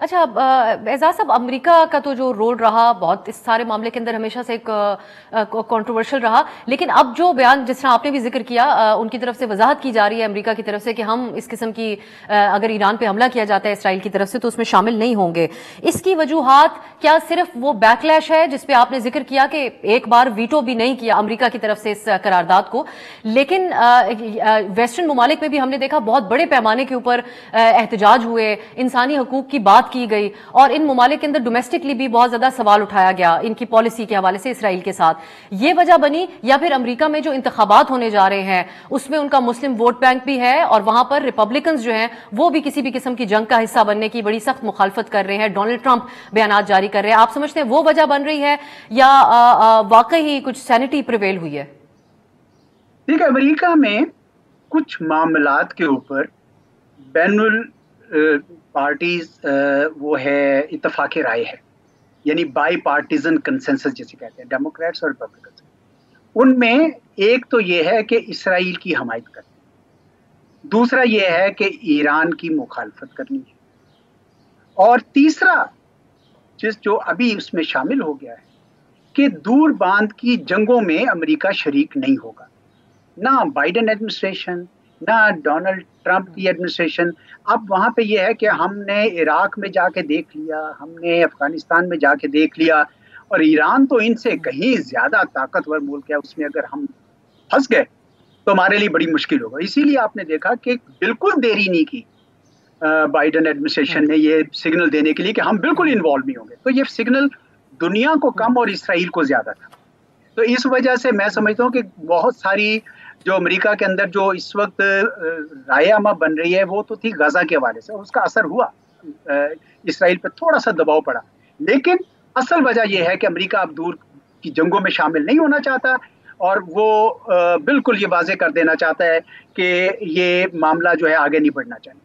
अच्छा, एजाज साहब, अमेरिका का तो जो रोल रहा बहुत इस सारे मामले के अंदर हमेशा से एक कंट्रोवर्शियल रहा, लेकिन अब जो बयान जिस तरह आपने भी जिक्र किया, उनकी तरफ से वजाहत की जा रही है अमेरिका की तरफ से कि हम इस किस्म की अगर ईरान पे हमला किया जाता है इसराइल की तरफ से तो उसमें शामिल नहीं होंगे। इसकी वजूहात क्या सिर्फ वो बैकलैश है जिसपे आपने जिक्र किया कि एक बार वीटो भी नहीं किया अमेरिका की तरफ से इस करारदाद को, लेकिन वेस्टर्न ममालिक में भी हमने देखा बहुत बड़े पैमाने के ऊपर एहतजाज हुए, इंसानी हकूक की बात की गई और इन ममालिक के अंदर डोमेस्टिकली भी बहुत ज्यादा सवाल उठाया गया इनकी पॉलिसी के हवाले से इसराइल के साथ। ये वजह बनी, या फिर अमेरिका में जो इंतखाबात होने जा रहे हैं उसमें उनका मुस्लिम वोट बैंक भी है और वहां पर रिपब्लिकन्स जो हैं वो भी किसी भी किस्म की जंग का हिस्सा बनने की बड़ी सख्त मुखालफत कर रहे हैं, डोनाल्ड ट्रंप बयान जारी कर रहे हैं। आप समझते हैं वो वजह बन रही है या वाकई ही कुछ सैनिटी प्रिवेल हुई है? देखिए, अमेरिका में कुछ मामलात के ऊपर बैनुल पार्टीज वो है इत्तेफाक राय है, यानी बाई पार्टीजन कंसेंसस जिसे कहते हैं, डेमोक्रेट्स और रिपब्लिकन्स। उनमें एक तो ये है कि इसराइल की हमायत करनी, दूसरा ये है कि ईरान की मुखालफत करनी है, और तीसरा जिस जो अभी उसमें शामिल हो गया है कि दूर बांध की जंगों में अमेरिका शरीक नहीं होगा। ना बाइडेन एडमिनिस्ट्रेशन, ना डोनाल्ड ट्रंप की एडमिनिस्ट्रेशन। अब वहां पे ये है कि हमने इराक में जाके देख लिया, हमने अफगानिस्तान में जाके देख लिया, और ईरान तो इनसे कहीं ज्यादा ताकतवर मुल्क है, उसमें अगर हम फंस गए तो हमारे लिए बड़ी मुश्किल होगा। इसीलिए आपने देखा कि बिल्कुल देरी नहीं की बाइडेन एडमिनिस्ट्रेशन ने ये सिग्नल देने के लिए कि हम बिल्कुल इन्वॉल्व नहीं होंगे। तो ये सिग्नल दुनिया को कम और इसराइल को ज्यादा था। तो इस वजह से मैं समझता हूँ कि बहुत सारी जो अमेरिका के अंदर जो इस वक्त रायनामा बन रही है वो तो थी गाजा के हवाले से, और उसका असर हुआ, इसराइल पर थोड़ा सा दबाव पड़ा। लेकिन असल वजह यह है कि अमेरिका अब दूर की जंगों में शामिल नहीं होना चाहता, और वो बिल्कुल ये वाजे कर देना चाहता है कि ये मामला जो है आगे नहीं बढ़ना चाहिए।